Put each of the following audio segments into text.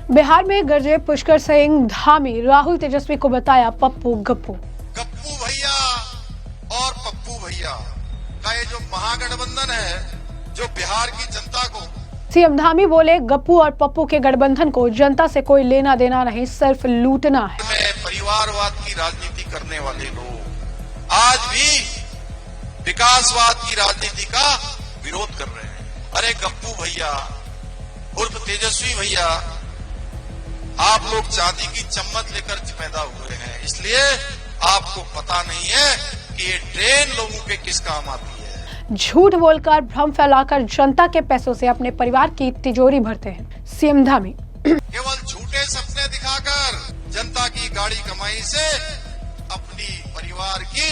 बिहार में गरजे पुष्कर सिंह धामी, राहुल तेजस्वी को बताया पप्पू गप्पू। गप्पू भैया और पप्पू भैया का ये जो महागठबंधन है, जो बिहार की जनता को। सीएम धामी बोले, गप्पू और पप्पू के गठबंधन को जनता से कोई लेना देना नहीं, सिर्फ लूटना है। परिवारवाद की राजनीति करने वाले लोग आज भी विकासवाद की राजनीति का विरोध कर रहे हैं। अरे गप्पू भैया उर्फ तेजस्वी भैया, आप लोग चांदी की चम्मच लेकर पैदा हुए हैं, इसलिए आपको पता नहीं है कि ये ट्रेन लोगों के किस काम आती है। झूठ बोलकर, भ्रम फैलाकर जनता के पैसों से अपने परिवार की तिजोरी भरते हैं सीएम धामी। केवल झूठे सपने दिखाकर जनता की गाड़ी कमाई से अपनी परिवार की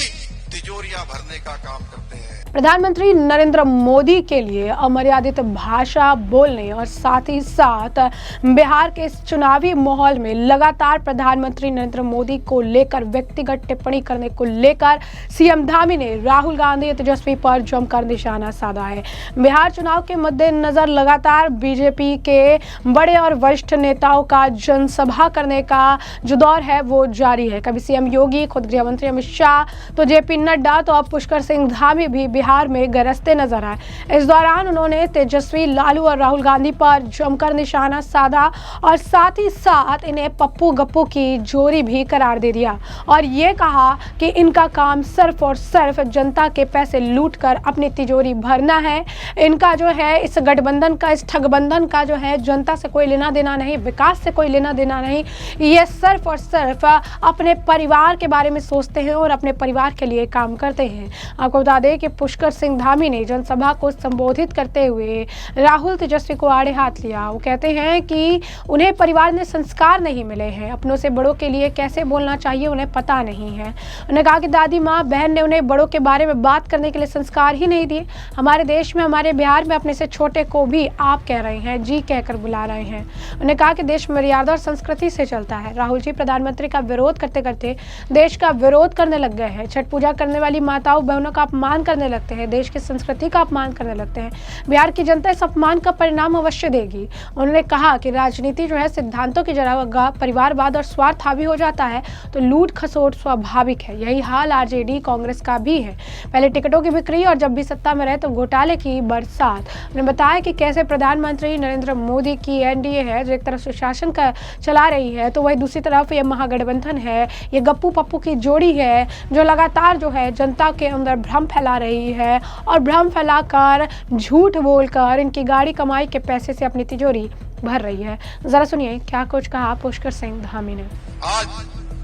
तिजोरियां भरने का काम करते हैं। प्रधानमंत्री नरेंद्र मोदी के लिए अमर्यादित भाषा बोलने और साथ ही साथ बिहार के इस चुनावी माहौल में लगातार प्रधानमंत्री नरेंद्र मोदी को लेकर व्यक्तिगत टिप्पणी करने को लेकर सीएम धामी ने राहुल गांधी और तेजस्वी पर जमकर निशाना साधा है। बिहार चुनाव के मद्देनजर लगातार बीजेपी के बड़े और वरिष्ठ नेताओं का जनसभा करने का जो दौर है वो जारी है। कभी सीएम योगी, खुद गृह मंत्री अमित शाह, तो जेपी नड्डा, तो अब पुष्कर सिंह धामी भी बिहार में गरजते नजर आए। इस दौरान उन्होंने तेजस्वी, लालू और राहुल गांधी पर जमकर निशाना साधा और साथ ही साथ इन्हें पप्पू गप्पू की जोड़ी भी करार दे दिया और ये कहा कि इनका काम सिर्फ और सिर्फ जनता के पैसे लूटकर अपनी तिजोरी भरना है। इनका जो है इस गठबंधन का, इस ठगबंधन का जो है जनता से कोई लेना देना नहीं, विकास से कोई लेना देना नहीं। ये सिर्फ और सिर्फ अपने परिवार के बारे में सोचते हैं और अपने परिवार के लिए काम करते हैं। आपको बता दें कि पुष्कर सिंह धामी ने जनसभा को संबोधित करते हुए राहुल तेजस्वी को आड़े हाथ लिया। वो कहते हैं कि उन्हें परिवार में संस्कार नहीं मिले हैं, अपनों से बड़ों के लिए कैसे बोलना चाहिए उन्हें पता नहीं है। उन्होंने कहा कि दादी माँ बहन ने उन्हें बड़ों के बारे में बात करने के लिए संस्कार ही नहीं दिए। हमारे देश में, हमारे बिहार में अपने से छोटे को भी आप कह रहे हैं, जी कहकर बुला रहे हैं। उन्होंने कहा कि देश मर्यादा और संस्कृति से चलता है। राहुल जी प्रधानमंत्री का विरोध करते करते देश का विरोध करने लग गए हैं। छठ पूजा करने वाली माताओं बहनों का अपमान करने लगते हैं, देश की संस्कृति का अपमान करने लगते हैं। बिहार की जनता इस अपमान का परिणाम अवश्य देगी। उन्होंने कहा कि राजनीति जो है सिद्धांतों की जगह परिवारवाद और स्वार्थ हावी हो जाता है तो लूट खसोट स्वाभाविक है। यही हाल आरजेडी कांग्रेस का भी है। पहले टिकटों की बिक्री और जब भी सत्ता में रहे तो घोटाले की बरसात। उन्होंने बताया कि कैसे प्रधानमंत्री नरेंद्र मोदी की एनडीए है जो एक तरफ से शासन का चला रही है, तो वही दूसरी तरफ ये महागठबंधन है, ये गप्पू पप्पू की जोड़ी है जो लगातार जो है जनता के अंदर भ्रम फैला रही है और भ्रम फैलाकर, झूठ बोलकर इनकी गाड़ी कमाई के पैसे से अपनी तिजोरी भर रही है। जरा सुनिए क्या कुछ कहा पुष्कर सिंह धामी ने। आज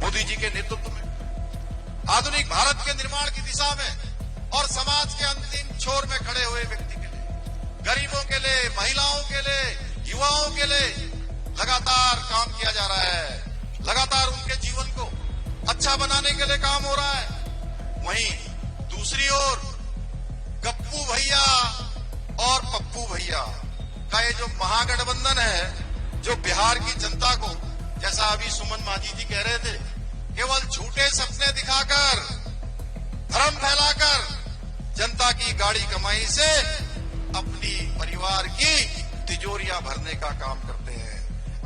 मोदी जी के नेतृत्व में आधुनिक भारत के निर्माण की दिशा में और समाज के अंतिम छोर में खड़े हुए व्यक्ति के लिए, गरीबों के लिए, महिलाओं के लिए, युवाओं के लिए लगातार काम किया जा रहा है। लगातार उनके जीवन को अच्छा बनाने के लिए काम हो रहा है। वहीं दूसरी ओर गप्पू भैया और पप्पू भैया का ये जो महागठबंधन है, जो बिहार की जनता को, जैसा अभी सुमन माझी जी कह रहे थे, केवल झूठे सपने दिखाकर, भ्रम फैलाकर जनता की गाड़ी कमाई से अपनी परिवार की तिजोरियां भरने का काम करते हैं।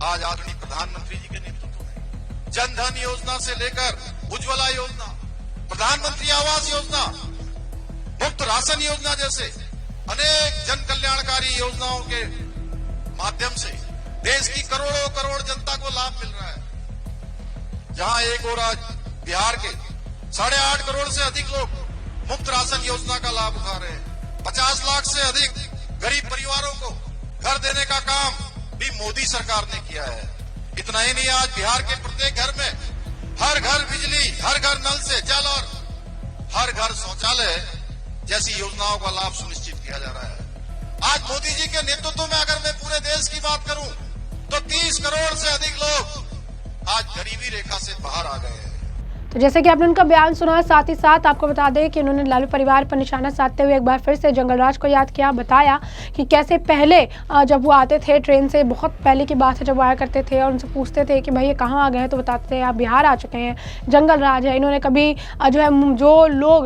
आज आदरणीय प्रधानमंत्री जी के नेतृत्व में जनधन योजना से लेकर उज्ज्वला योजना, प्रधानमंत्री आवास योजना, मुफ्त राशन योजना जैसे अनेक जन कल्याणकारी योजनाओं के माध्यम से देश की करोड़ों करोड़ जनता को लाभ मिल रहा है। जहां एक और आज बिहार के 8.5 करोड़ से अधिक लोग मुफ्त राशन योजना का लाभ उठा रहे हैं। 50 लाख से अधिक गरीब परिवारों को घर देने का काम भी मोदी सरकार ने किया है। इतना ही नहीं, आज बिहार के प्रत्येक घर में हर घर बिजली, हर घर नल से जल और हर घर शौचालय जैसी योजनाओं का लाभ सुनिश्चित किया जा रहा है। आज मोदी जी के नेतृत्व में अगर मैं पूरे देश की बात करूं तो 30 करोड़ से अधिक लोग आज गरीबी रेखा से बाहर आ गए हैं। तो जैसे कि आपने उनका बयान सुना, साथ ही साथ आपको बता दें कि उन्होंने लालू परिवार पर निशाना साधते हुए एक बार फिर से जंगलराज को याद किया। बताया कि कैसे पहले जब वो आते थे ट्रेन से, बहुत पहले की बात है जब वो आया करते थे, और उनसे पूछते थे कि भाई ये कहाँ आ गए हैं, तो बताते थे आप बिहार आ चुके हैं, जंगल राज है। इन्होंने कभी जो है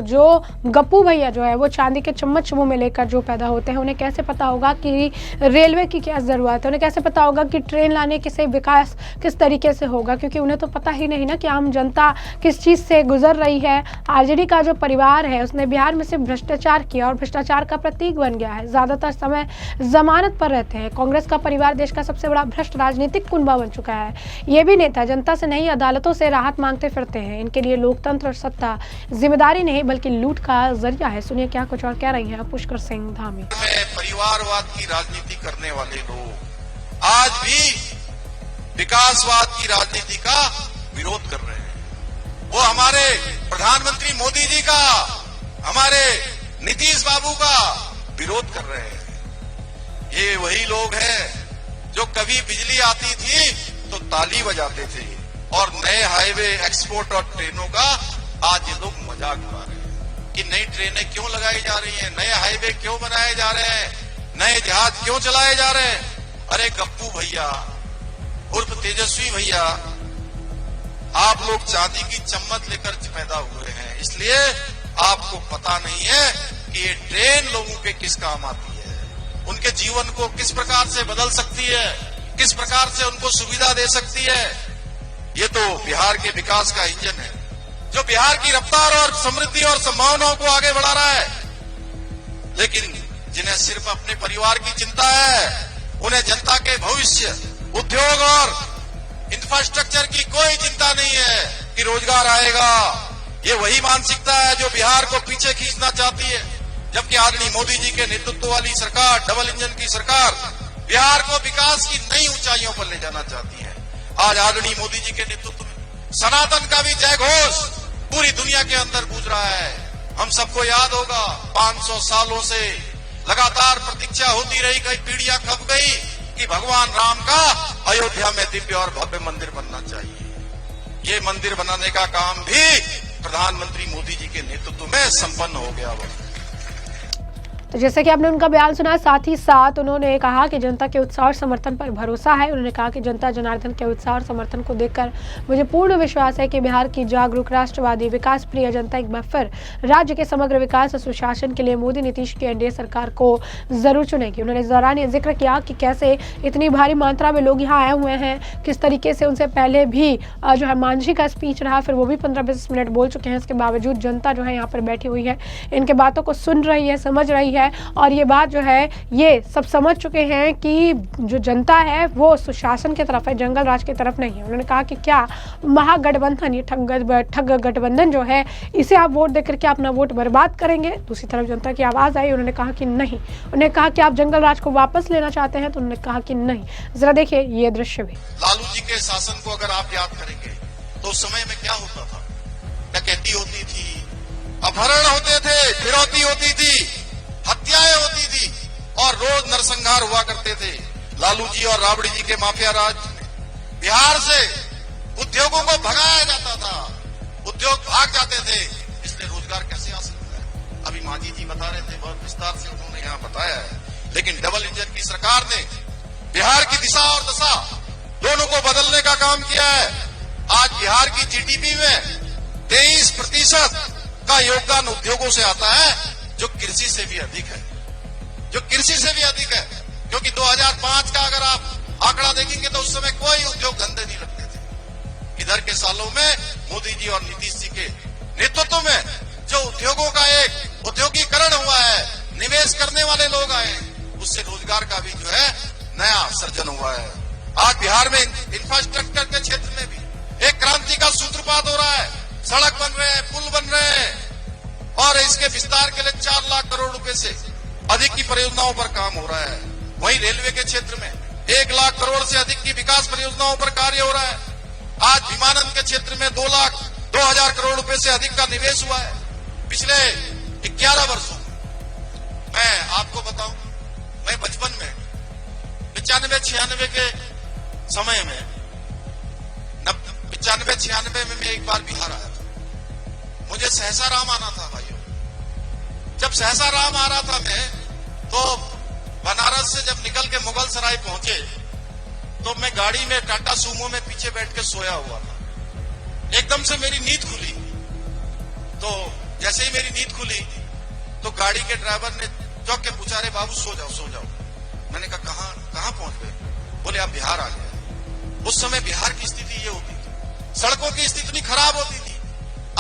जो गप्पू भैया जो है वो चांदी के चम्मच मुंह में लेकर जो पैदा होते हैं, उन्हें कैसे पता होगा कि रेलवे की क्या ज़रूरत है, उन्हें कैसे पता होगा कि ट्रेन लाने से विकास किस तरीके से होगा, क्योंकि उन्हें तो पता ही नहीं ना कि आम जनता किस चीज़ से गुजर रही है। आरजेडी का जो परिवार है उसने बिहार में सिर्फ भ्रष्टाचार किया और भ्रष्टाचार का प्रतीक बन गया है, ज़्यादातर समय जमानत पर रहते हैं। कांग्रेस का परिवार देश का सबसे बड़ा भ्रष्ट राजनीतिक कुनबा बन चुका है। ये भी नेता जनता से नहीं अदालतों से राहत मांगते फिरते हैं। इनके लिए लोकतंत्र और सत्ता जिम्मेदारी नहीं बल्कि लूट का जरिया है। सुनिए क्या कुछ और कह रही हैं पुष्कर सिंह धामी। परिवारवाद की राजनीति करने वाले लोग आज भी विकासवाद की राजनीति का विरोध कर रहे हैं। वो हमारे प्रधानमंत्री मोदी जी का, हमारे नीतीश बाबू का विरोध कर रहे हैं। ये वही लोग हैं जो कभी बिजली आती थी तो ताली बजाते थे और नए हाईवे एक्सपोर्ट और ट्रेनों का आज ये लोग मजाक उड़ा रहे हैं कि नई ट्रेनें क्यों लगाई जा रही हैं, नए हाईवे क्यों बनाए जा रहे हैं, नए जहाज क्यों चलाए जा रहे हैं। अरे गप्पू भैया उर्फ तेजस्वी भैया, आप लोग चांदी की चम्मच लेकर पैदा हुए हैं, इसलिए आपको पता नहीं है कि ये ट्रेन लोगों के किस काम आती है, उनके जीवन को किस प्रकार से बदल सकती है, किस प्रकार से उनको सुविधा दे सकती है। ये तो बिहार के विकास का इंजन है जो बिहार की रफ्तार और समृद्धि और संभावनाओं को आगे बढ़ा रहा है। लेकिन जिन्हें सिर्फ अपने परिवार की चिंता है, उन्हें जनता के भविष्य, उद्योग और इंफ्रास्ट्रक्चर की कोई चिंता नहीं है कि रोजगार आएगा। ये वही मानसिकता है जो बिहार को पीछे खींचना चाहती है, जबकि आदरणीय मोदी जी के नेतृत्व वाली सरकार, डबल इंजन की सरकार, बिहार को विकास की नई ऊंचाइयों पर ले जाना चाहती है। आज आदरणीय मोदी जी के नेतृत्व में सनातन का भी जय घोष पूरी दुनिया के अंदर गूंज रहा है। हम सबको याद होगा 500 सालों से लगातार प्रतीक्षा होती रही, कई पीढ़ियां खप गई कि भगवान राम का अयोध्या में दिव्य और भव्य मंदिर बनना चाहिए। ये मंदिर बनाने का काम भी प्रधानमंत्री मोदी जी के नेतृत्व में संपन्न हो गया। तो जैसे कि आपने उनका बयान सुना, साथ ही साथ उन्होंने कहा कि जनता के उत्साह और समर्थन पर भरोसा है। उन्होंने कहा कि जनता जनार्दन के उत्साह और समर्थन को देखकर मुझे पूर्ण विश्वास है कि बिहार की जागरूक, राष्ट्रवादी, विकास प्रिय जनता एक बार फिर राज्य के समग्र विकास और सुशासन के लिए मोदी नीतीश की एनडीए सरकार को जरूर चुनेगी। उन्होंने इस दौरान ये जिक्र किया कि कैसे इतनी भारी मात्रा में लोग यहाँ आए हुए हैं, किस तरीके से उनसे पहले भी जो है मांझी का स्पीच रहा, फिर वो भी 15-20 मिनट बोल चुके हैं। इसके बावजूद जनता जो है यहाँ पर बैठी हुई है, इनके बातों को सुन रही है, समझ रही है, और ये बात जो है ये सब समझ चुके हैं कि जो जनता है वो सुशासन की तरफ है, जंगल राज की तरफ नहीं है। उन्होंने कहा कि क्या महागठबंधन, ये ठग गठबंधन जो है, इसे आप वोट देकर के अपना वोट बर्बाद करेंगे। दूसरी तरफ जनता की आवाज आई, उन्होंने कहा कि नहीं। उन्होंने कहा कि आप जंगल राज को वापस लेना चाहते हैं, तो उन्होंने कहा कि नहीं। जरा देखिए ये दृश्य भी। लालू जी के शासन को अगर आप याद करेंगे तो उस समय में क्या होता था, डकैती होती थी, अपहरण होते थे, फिरौती होती थी, हत्याएं होती थी और रोज नरसंहार हुआ करते थे। लालू जी और राबड़ी जी के माफिया राज में बिहार से उद्योगों को भगाया जाता था, उद्योग भाग जाते थे, इसलिए रोजगार कैसे आ सकता है। अभी मांझी जी बता रहे थे, बहुत विस्तार से उन्होंने यहाँ बताया है। लेकिन डबल इंजन की सरकार ने बिहार की दिशा और दशा दोनों को बदलने का काम किया है। आज बिहार की जीडीपी में 23% का योगदान उद्योगों से आता है, जो कृषि से भी अधिक है, जो कृषि से भी अधिक है। क्योंकि 2005 का अगर आप आंकड़ा देखेंगे तो उस समय कोई उद्योग धंधे नहीं लगते थे। इधर के सालों में मोदी जी और नीतीश जी के नेतृत्व में जो उद्योगों का एक उद्योगीकरण हुआ है, निवेश करने वाले लोग आए, उससे रोजगार का भी जो है नया सर्जन हुआ है। आज बिहार में इंफ्रास्ट्रक्चर के क्षेत्र में भी एक क्रांति का सूत्रपात हो रहा है। सड़क बन रहे हैं, पुल बन रहे हैं और इसके विस्तार के लिए 4 लाख करोड़ रुपए से अधिक की परियोजनाओं पर काम हो रहा है। वहीं रेलवे के क्षेत्र में 1 लाख करोड़ से अधिक की विकास परियोजनाओं पर कार्य हो रहा है। आज विमानन के क्षेत्र में 2,02,000 करोड़ रुपए से अधिक का निवेश हुआ है पिछले 11 वर्षों में। मैं आपको बताऊं, मैं बचपन में 95-96 के समय में 95-96 में मैं एक बार बिहार आया था। मुझे सहसा राम आना था भाइयों। जब सहसा राम आ रहा था मैं, तो बनारस से जब निकल के मुगल सराय पहुंचे तो मैं गाड़ी में टाटा सूमो में पीछे बैठ के सोया हुआ था। एकदम से मेरी नींद खुली। तो जैसे ही मेरी नींद खुली तो गाड़ी के ड्राइवर ने चौंक के पूछा, अरे बाबू सो जाओ सो जाओ। मैंने कहा कहां पहुंच गए? बोले आप बिहार आ गए। उस समय बिहार की स्थिति ये होती थी, सड़कों की स्थिति इतनी खराब होती थी।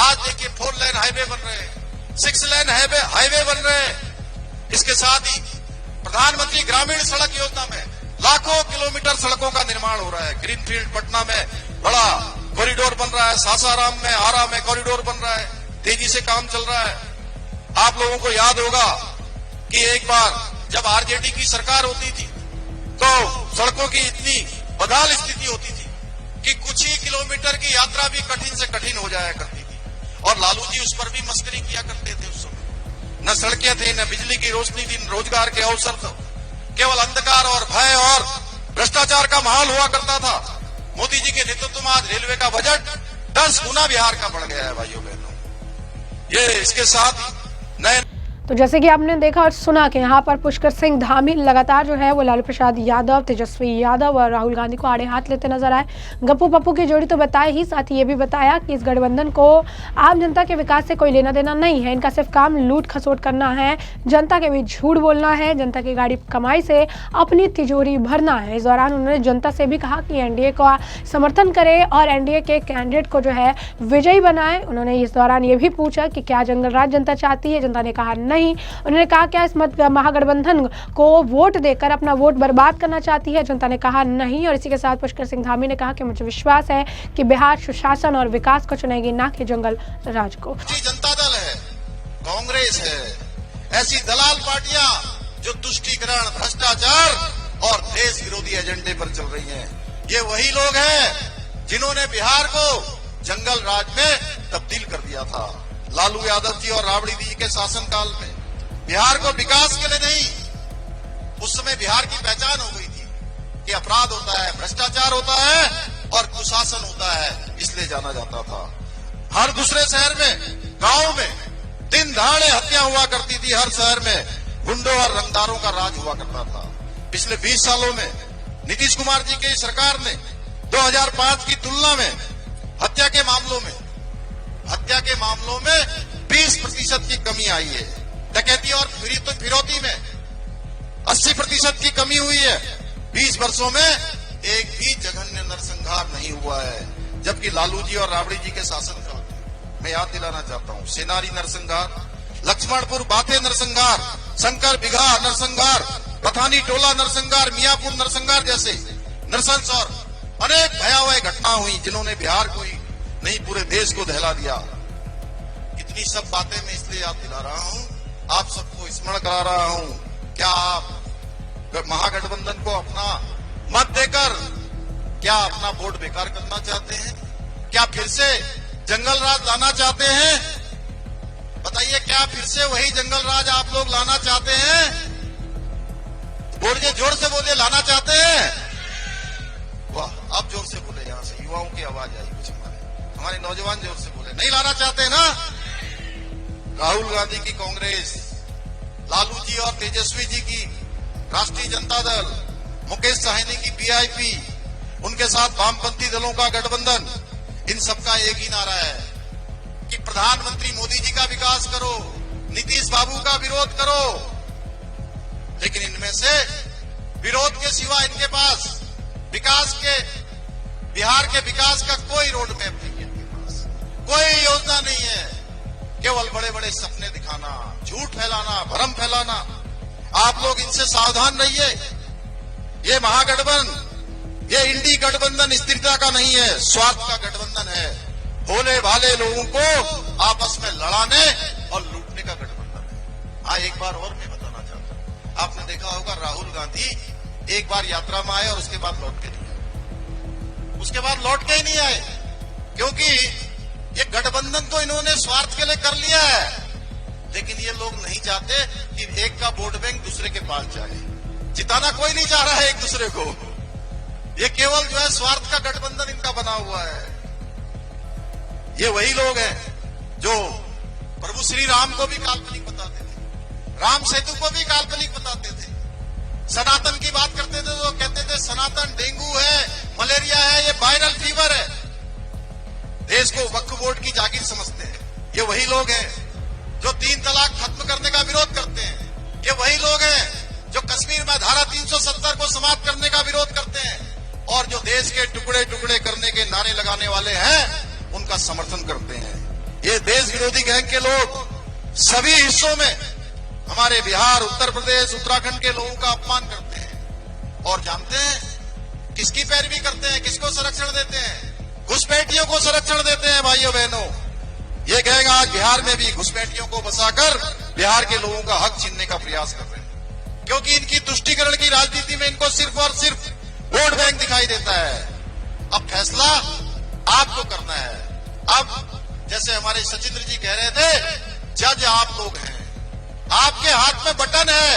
आज देखिए 4 लेन हाईवे बन रहे हैं, 6 लेन हाईवे बन रहे हैं। इसके साथ ही प्रधानमंत्री ग्रामीण सड़क योजना में लाखों किलोमीटर सड़कों का निर्माण हो रहा है। ग्रीनफील्ड पटना में बड़ा कॉरिडोर बन रहा है, सासाराम में आरा में कॉरिडोर बन रहा है, तेजी से काम चल रहा है। आप लोगों को याद होगा कि एक बार जब आरजेडी की सरकार होती थी तो सड़कों की इतनी बदहाल स्थिति होती थी कि कुछ ही किलोमीटर की यात्रा भी कठिन से कठिन हो जाया करती थी। और लालू जी उस पर भी मस्करी किया करते थे। उस समय न सड़कें थी, न बिजली की रोशनी थी, न रोजगार के अवसर थे। केवल अंधकार और भय और भ्रष्टाचार का माहौल हुआ करता था। मोदी जी के नेतृत्व में आज रेलवे का बजट 10 गुना बिहार का बढ़ गया है भाइयों बहनों। ये इसके साथ नए तो जैसे कि आपने देखा और सुना कि यहाँ पर पुष्कर सिंह धामी लगातार जो है वो लालू प्रसाद यादव, तेजस्वी यादव और राहुल गांधी को आड़े हाथ लेते नजर आए। गप्पू पप्पू की जोड़ी तो बताए ही, साथ ही ये भी बताया कि इस गठबंधन को आम जनता के विकास से कोई लेना देना नहीं है। इनका सिर्फ काम लूट खसोट करना है, जनता के बीच झूठ बोलना है, जनता की गाड़ी कमाई से अपनी तिजोरी भरना है। इस दौरान उन्होंने जनता से भी कहा कि एनडीए का समर्थन करे और एनडीए के कैंडिडेट को जो है विजयी बनाए। उन्होंने इस दौरान ये भी पूछा कि क्या जंगल राज जनता चाहती है। जनता ने कहा नहीं। उन्होंने कहा क्या इस महागठबंधन को वोट देकर अपना वोट बर्बाद करना चाहती है। जनता ने कहा नहीं। और इसी के साथ पुष्कर सिंह धामी ने कहा कि मुझे विश्वास है कि बिहार सुशासन और विकास को चुनेगी, ना कि जंगल राज को। जनता दल है, कांग्रेस है, ऐसी दलाल पार्टियां जो तुष्टीकरण, भ्रष्टाचार और देश विरोधी एजेंडे पर चल रही हैं, ये वही लोग हैं जिन्होंने बिहार को जंगल राज में तब्दील कर दिया था। लालू यादव जी और राबड़ी जी के शासनकाल में बिहार को विकास के लिए नहीं, उस समय बिहार की पहचान हो गई थी कि अपराध होता है, भ्रष्टाचार होता है और कुशासन होता है, इसलिए जाना जाता था। हर दूसरे शहर में, गांव में दिन दहाड़े हत्या हुआ करती थी। हर शहर में गुंडों और रंगदारों का राज हुआ करता था। पिछले 20 सालों में नीतीश कुमार जी की सरकार ने 2005 की तुलना में हत्या के मामलों में 20% की कमी आई है। डकैती और फिरौती में 80% की कमी हुई है। 20 वर्षों में एक भी जघन्य नरसंहार नहीं हुआ है। जबकि लालू जी और राबड़ी जी के शासनकाल में, मैं याद दिलाना चाहता हूं, सेनारी नरसंहार, लक्ष्मणपुर बाथे नरसंहार, शंकर बिघा नरसंहार, पथानी टोला नरसंहार, मियापुर नरसंहार जैसे नरसंस और अनेक भयावह घटना हुई जिन्होंने बिहार को ही नहीं पूरे देश को दहला दिया। इतनी सब बातें मैं इसलिए याद दिला रहा हूं, आप सबको स्मरण करा रहा हूं। क्या आप महागठबंधन को अपना मत देकर क्या अपना वोट बेकार करना चाहते हैं? क्या फिर से जंगल राज लाना चाहते हैं? बताइए, क्या फिर से वही जंगल राज आप लोग लाना चाहते हैं? बोलिए, जोर से बोलिए, लाना चाहते हैं? वाह, अब जोर से बोले, यहां से युवाओं की आवाज आई, कुछ हमारे नौजवान जोर से बोले। नहीं लाना चाहते ना? राहुल गांधी की कांग्रेस, लालू जी और तेजस्वी जी की राष्ट्रीय जनता दल, मुकेश साहनी की पीआईपी, उनके साथ वामपंथी दलों का गठबंधन, इन सबका एक ही नारा है कि प्रधानमंत्री मोदी जी का विकास करो, नीतीश बाबू का विरोध करो। लेकिन इनमें से विरोध के सिवा इनके पास विकास के, बिहार के विकास का कोई रोड मैप नहीं है। इनके पास कोई योजना नहीं है। केवल बड़े बड़े सपने दिखाना, झूठ फैलाना, भ्रम फैलाना। आप लोग इनसे सावधान रहिए। ये महागठबंधन, ये इंडी गठबंधन स्थिरता का नहीं है, स्वार्थ का गठबंधन है। भोले भाले लोगों को आपस में लड़ाने और लूटने का गठबंधन है। हाँ, एक बार और मैं बताना चाहता हूं, आपने देखा होगा राहुल गांधी एक बार यात्रा में आए और उसके बाद लौट के नहीं आए। उसके बाद लौट के ही नहीं आए, क्योंकि ये गठबंधन तो इन्होंने स्वार्थ के लिए कर लिया है। लेकिन ये लोग नहीं चाहते कि एक का वोट बैंक दूसरे के पास जाए। जिताना कोई नहीं चाह रहा है एक दूसरे को। ये केवल जो है स्वार्थ का गठबंधन इनका बना हुआ है। ये वही लोग हैं जो प्रभु श्री राम को भी काल्पनिक बताते थे, राम सेतु को भी काल्पनिक बताते थे। सनातन की बात करते थे तो कहते थे सनातन डेंगू है, मलेरिया है, ये वायरल फीवर है। देश को वक्फ बोर्ड की जागीर समझते हैं। ये वही लोग हैं जो 3 तलाक खत्म करने का विरोध करते हैं। ये वही लोग हैं जो कश्मीर में धारा 370 को समाप्त करने का विरोध करते हैं और जो देश के टुकड़े टुकड़े करने के नारे लगाने वाले हैं उनका समर्थन करते हैं। ये देश विरोधी गैंग के लोग सभी हिस्सों में हमारे बिहार, उत्तर प्रदेश, उत्तराखंड के लोगों का अपमान करते हैं और जानते हैं किसकी पैरवी करते हैं, किसको संरक्षण देते हैं? घुसपैठियों को संरक्षण देते हैं। भाइयों बहनों, ये गैंग आज बिहार में भी घुसपैठियों को बसाकर बिहार के लोगों का हक छीनने का प्रयास कर रहे हैं, क्योंकि इनकी तुष्टीकरण की राजनीति में इनको सिर्फ और सिर्फ वोट बैंक दिखाई देता है। अब फैसला आपको करना है। अब जैसे हमारे सचिंद्र जी कह रहे थे, जज आप लोग हैं, आपके हाथ में बटन है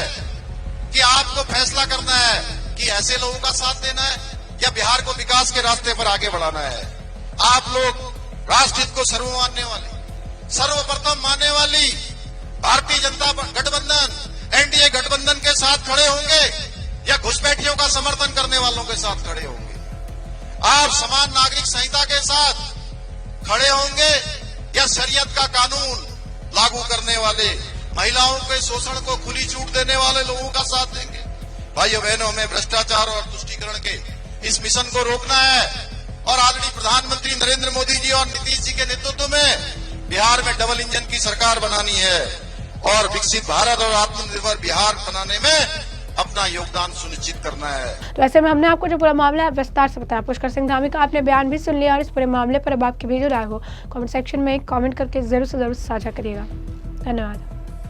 कि आपको फैसला करना है कि ऐसे लोगों का साथ देना है या बिहार को विकास के रास्ते पर आगे बढ़ाना है। आप लोग राष्ट्रहित को सर्वप्रथम मानने वाली भारतीय जनता गठबंधन, एनडीए गठबंधन के साथ खड़े होंगे या घुसपैठियों का समर्थन करने वालों के साथ खड़े होंगे? आप समान नागरिक संहिता के साथ खड़े होंगे या शरीयत का कानून लागू करने वाले, महिलाओं के शोषण को खुली छूट देने वाले लोगों का साथ देंगे? भाइयों बहनों, हमें भ्रष्टाचार और तुष्टीकरण के इस मिशन को रोकना है और आदरणीय प्रधानमंत्री नरेंद्र मोदी जी और नीतीश जी के नेतृत्व में बिहार में डबल इंजन की सरकार बनानी है और विकसित भारत और आत्मनिर्भर बिहार बनाने में अपना योगदान सुनिश्चित करना है। तो ऐसे में हमने आपको जो पूरा मामला है विस्तार से बताया। पुष्कर सिंह धामी का आपने बयान भी सुन लिया और इस पूरे मामले पर अब आपकी भी जो राय हो कमेंट सेक्शन में कमेंट करके जरूर से जरूर साझा करिएगा। धन्यवाद।